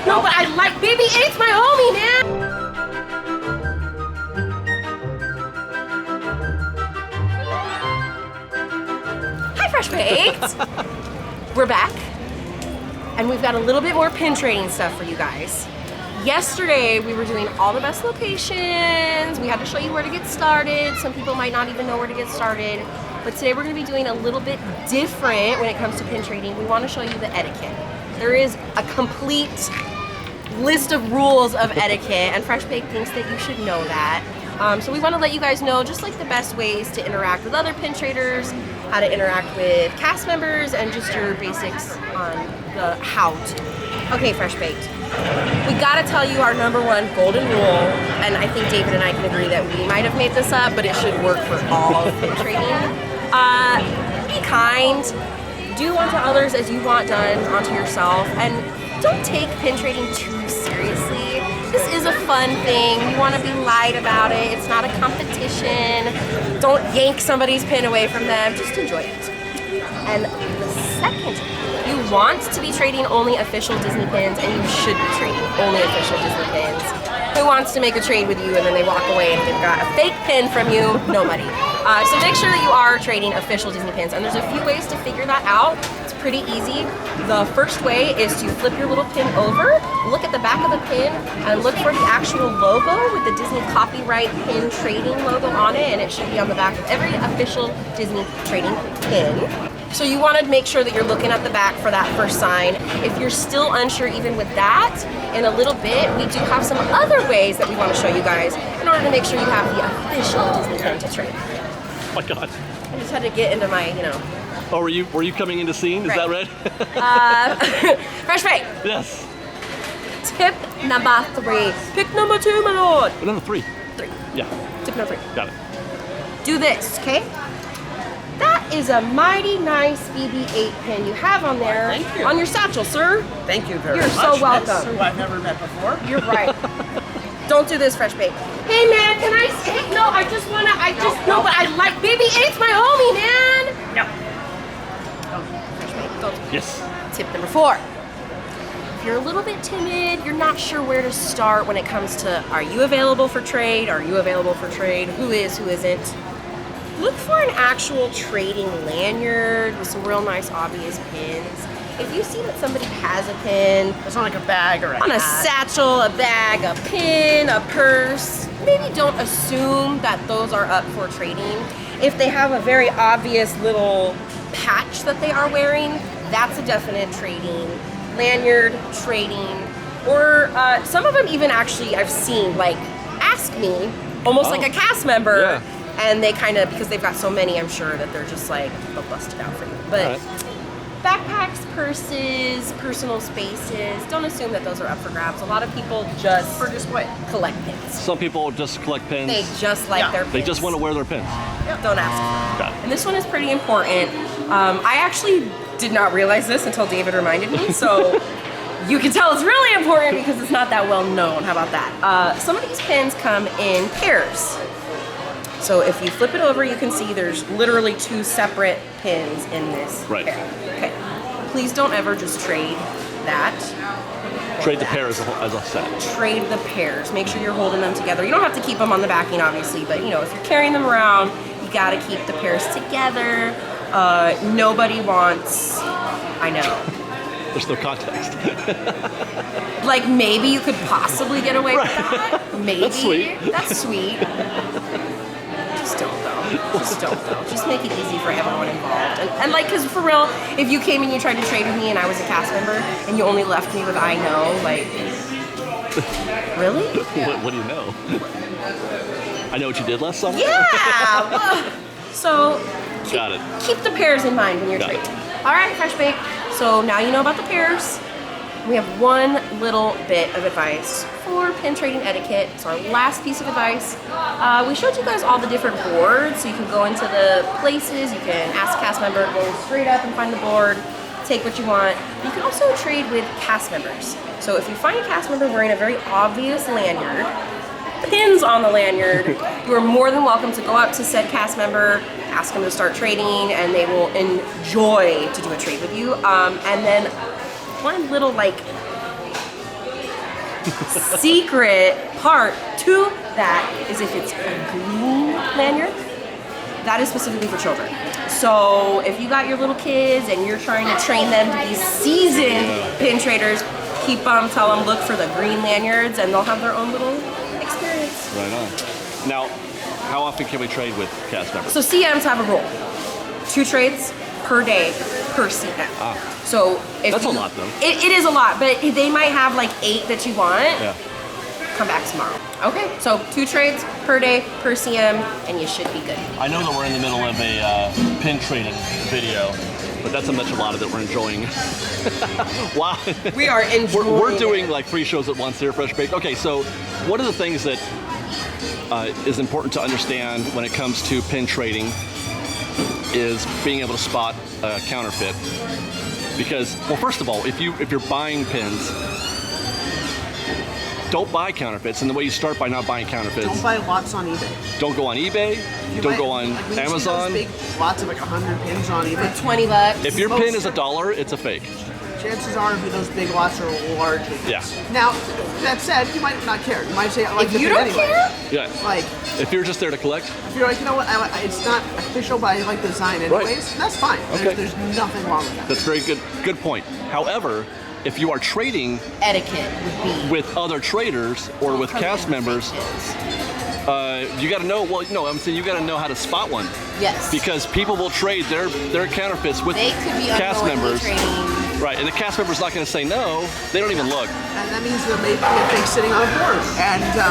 No, but I like Baby 8's my homie, man. Hi, Fresh Baked. We're back, and we've got a little bit more pin trading stuff for you guys. Yesterday, we were doing all the best locations. We had to show you where to get started. Some people might not even know where to get started. But today we're gonna be doing a little bit different when it comes to pin trading. We wanna show you the etiquette. There is a complete list of rules of etiquette, and Fresh Baked thinks that you should know that. So we wanna let you guys know just like the best ways to interact with other pin traders, how to interact with cast members, and just your basics on the how to. Okay, Fresh Baked. We gotta tell you our #1 golden rule, and I think David and I can agree that we might have made this up, but it should work for all of pin trading. Be kind. Do unto others as you want done unto yourself, and don't take pin trading too seriously. This is a fun thing. We want to be light about it. It's not a competition. Don't yank somebody's pin away from them. Just enjoy it. And the second, you want to be trading only official Disney pins, and you should be trading only official Disney pins. Who wants to make a trade with you and then they walk away and they've got a fake pin from you? Nobody. So make sure that you are trading official Disney pins, and there's a few ways to figure that out. It's pretty easy. The first way is to flip your little pin over, look at the back of the pin, and look for the actual logo with the Disney Copyright Pin Trading logo on it, and it should be on the back of every official Disney trading pin. So you want to make sure that you're looking at the back for that first sign. If you're still unsure even with that, in a little bit, we do have some other ways that we want to show you guys in order to make sure you have the official Disney pin to trade. Oh my God. I just had to get into my, Oh, were you coming into scene? Is that right? Fresh Baked. Yes. Tip number 3. Pick number 2, my lord. Number 3. 3. Yeah. Tip number 3. Got it. Do this, okay? That is a mighty nice BB-8 pin you have on there. Thank you. On your satchel, sir. Thank you very You're much. so welcome. That's who I've never met before. You're right. Don't do this, Fresh Baked. Hey man, can I say? No, I just wanna, no, but I like BB-8's my homie, man. No. Fresh Baked, don't. Yes. Tip number 4. If you're a little bit timid, you're not sure where to start when it comes to, are you available for trade? Are you available for trade? Who is, who isn't? Look for an actual trading lanyard with some real nice obvious pins. If you see that somebody has a pin, It's not like a bag or on a satchel, a bag, a pin, a purse, maybe don't assume that those are up for trading. If they have a very obvious little patch that they are wearing, that's a definite trading. Lanyard, trading, or some of them even actually I've seen like ask me, almost like a cast member. Yeah. And they kind of, because they've got so many, I'm sure that they're just like, they'll bust it out for you. But backpacks, purses, personal spaces, don't assume that those are up for grabs. A lot of people just for display. collect pins. Some people just collect pins. They just like their pins. They just want to wear their pins. Don't ask for it. Got it. And this one is pretty important. I actually did not realize this until David reminded me, so you can tell it's really important because it's not that well known. How about that? Some of these pins come in pairs. So if you flip it over, you can see there's literally 2 separate pins in this pair. Okay. Please don't ever just trade that. Trade the pair as a set. Trade the pairs. Make sure you're holding them together. You don't have to keep them on the backing, obviously, but if you're carrying them around, you gotta keep the pairs together. Nobody wants, I know. There's no context. Like maybe you could possibly get away with that. Maybe. That's sweet. That's sweet. Just don't though. Just don't though. Just make it easy for everyone involved. And like, cause for real, if you came and you tried to trade with me and I was a cast member and you only left me with I know, like, really? What do you know? I know what you did last summer? Yeah! So, Got it. Keep the pairs in mind when you're Got it. trading. All right, Fresh Baked. So now you know about the pairs. We have one little bit of advice for pin trading etiquette. It's our last piece of advice. We showed you guys all the different boards, so you can go into the places, you can ask a cast member, go straight up and find the board, take what you want. You can also trade with cast members. So if you find a cast member wearing a very obvious lanyard, pins on the lanyard, you are more than welcome to go up to said cast member, ask them to start trading, and they will enjoy to do a trade with you. And then one little like secret part to that is if it's a green lanyard, that is specifically for children. So if you got your little kids and you're trying to train them to be seasoned pin traders, keep them, tell them look for the green lanyards and they'll have their own little experience. Right on. Now, how often can we trade with cast members? So CMs have a rule. 2 trades per day per CM. So if That's a lot though. It is a lot, but they might have like 8 that you want. Yeah. Come back tomorrow. Okay, so 2 trades per day per CM and you should be good. I know that we're in the middle of a pin trading video, but that's how much a lot of it we're enjoying. Wow. We are enjoying We're doing like 3 shows at once here, Fresh Baked. Okay, so one of the things that is important to understand when it comes to pin trading is being able to spot a counterfeit. Because, well, first of all, if you're buying pins, don't buy counterfeits, and the way you start by not buying counterfeits. Don't buy lots on eBay. Don't go on eBay. Don't go on like, when you see Amazon. those big lots of like 100 pins on eBay. for $20. If your pin is $1, it's a fake. Chances are those big lots are largely. Yeah. Now, that said, you might not care. You might say, I like If the you pin don't anyway. care, Yeah. Like, If you're just there to collect. if you're like, you know what, it's not official, but I like the design anyways, that's fine. Okay. There's nothing wrong with that. That's very good point. However, if you are trading etiquette would be with other traders or with cast members, you got to know. Well, no, I'm saying you got to know how to spot one. Yes. Because people will trade their counterfeits with They could be cast unknowingly members. trading. Right, and the cast member's not going to say no. They don't even look. And that means there may be a fake sitting on a board. And so,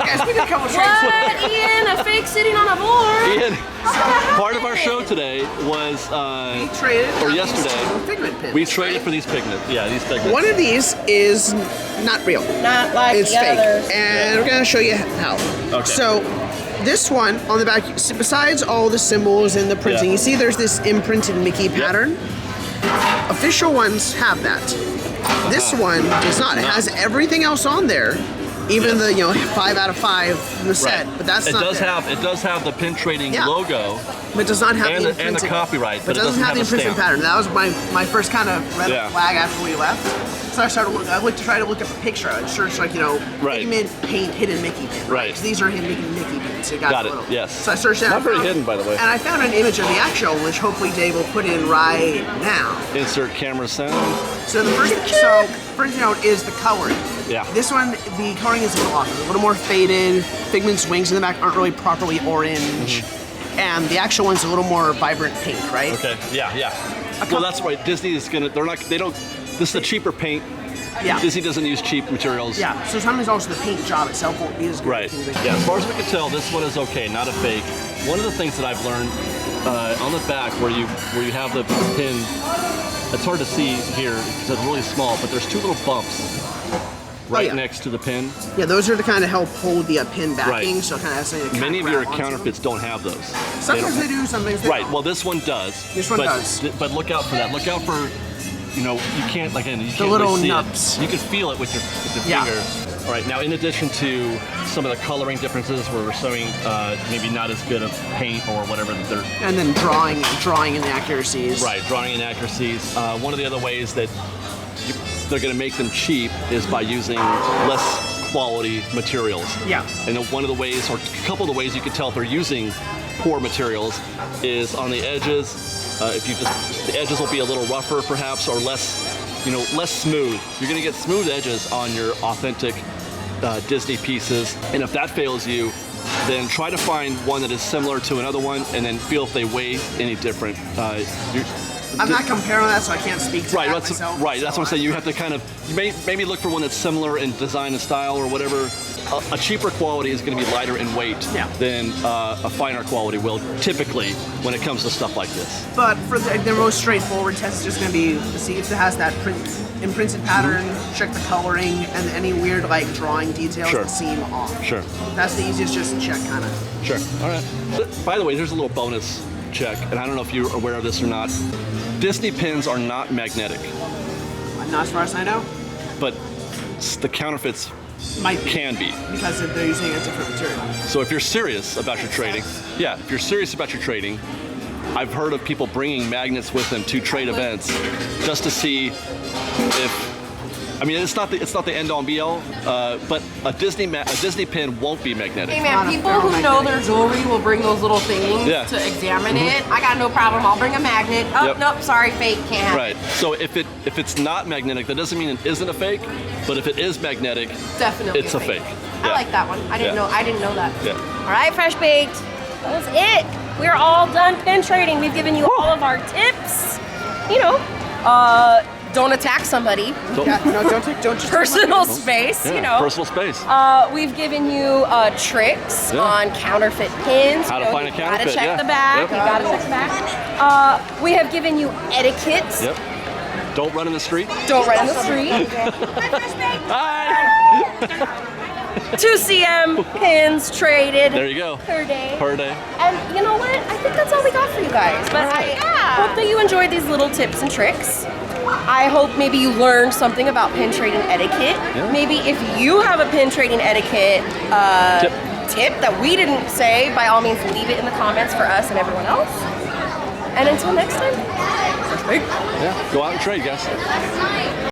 guys, we did a couple trades. What, Ian? A fake sitting on a board? Ian, part of our show today was, We traded or these yesterday, two pigment pins. we traded right? for these pigments. Yeah, these pigments. One of these is not real. Not like It's the fake. others. And we're going to show you how. Okay. So, this one on the back, besides all the symbols and the printing, Yeah. you see there's this imprinted Mickey pattern. Official ones have that. This one does not. It has everything else on there, even the 5 out of 5 in the set. Right. But that's it not does there. have it does have the pin trading Yeah. logo. But it does not have and the the imprinted copyright, But it doesn't have the a imprinted stamp. pattern. That was my first kind of red Yeah. flag after we left. So I started looking. I looked to try to look at the picture. I searched Right. pigment paint hidden Mickey pin. Right. 'Cause these are hidden Mickey pins. So it Got a it, little. yes. So I searched that. Not very hidden, by the way. And I found an image of the actual, which hopefully Dave will put in right now. Insert camera sound. So the first note is the coloring. Yeah. This one, the coloring is a little off. It's a little more faded. Figment's wings in the back aren't really properly orange. And the actual one's a little more vibrant pink, right? Okay. Yeah. Well, that's right. Disney is gonna. They don't. This is a cheaper paint. Yeah. Disney doesn't use cheap materials. Yeah, so sometimes also the paint job itself won't be as good. Right. Yeah. As far as we can tell, this one is okay, not a fake. One of the things that I've learned on the back, where you have the pin, it's hard to see here because it's really small, but there's 2 little bumps right yeah. next to the pin. Yeah, those are to kind of help hold the pin backing, Right. so it kind of has something to Many of grab your onto. counterfeits don't have those. Sometimes don't. they do, sometimes they Right. don't. Well, this one does. This one but, does. But look out for that. Look out for, you can't, again, you can't little really see nubs. it. You can feel it with your Yeah. finger. All right. Now, in addition to some of the coloring differences, where we're showing maybe not as good of paint or whatever that they're. And then drawing inaccuracies. Right. Drawing inaccuracies. One of the other ways that they're going to make them cheap is by using less quality materials. Yeah. And one of the ways, or a couple of the ways you can tell if they're using poor materials is on the edges. The edges will be a little rougher perhaps, or less smooth. You're gonna get smooth edges on your authentic Disney pieces. And if that fails you, then try to find one that is similar to another one and then feel if they weigh any different. I'm not comparing that, so I can't speak to Right, that that's myself. right. That's what I'm saying. You have to kind of maybe look for one that's similar in design and style or whatever. A cheaper quality is going to be lighter in weight than a finer quality will typically when it comes to stuff like this. But for the most straightforward test, it's just going to be see if it has that imprinted pattern, check the coloring, and any weird drawing details Sure. that seem off. Sure. That's the easiest just to check, kind of. Sure. All right. By the way, there's a little bonus check, and I don't know if you're aware of this or not. Disney pins are not magnetic, Not as far as I know. but the counterfeits Might be. can be. Because they're using a different material. So if you're serious about your trading, I've heard of people bringing magnets with them to trade events just to see if I mean, it's not the end all be all, but a Disney pin won't be magnetic. Hey man, people who know their jewelry will bring those little things to examine it. I got no problem. I'll bring a magnet. Oh, nope, sorry, fake, can't have it. Right. So if it's not magnetic, that doesn't mean it isn't a fake. But if it is magnetic, definitely it's a fake. I like that one. I didn't know. I didn't know that. Yeah. All right, Fresh Baked. That was it. We're all done pin trading. We've given you all of our tips. You know, don't attack somebody. Don't just Personal space. Yeah, you know. personal space. We've given you tricks on counterfeit pins. How to find a counterfeit. You gotta check the back. Yep. You gotta check the back. We have given you etiquette. Yep. Don't run in the street. Don't run in the street. Hi. 2 cm pins traded. There you go. Per day. Per day. And you know what? I think that's all we got for you guys. But I hope that you enjoyed these little tips and tricks. I hope maybe you learned something about pin trading etiquette. Yeah. Maybe if you have a pin trading etiquette tip that we didn't say, by all means leave it in the comments for us and everyone else. And until next time, Yeah. Go out and trade, guys.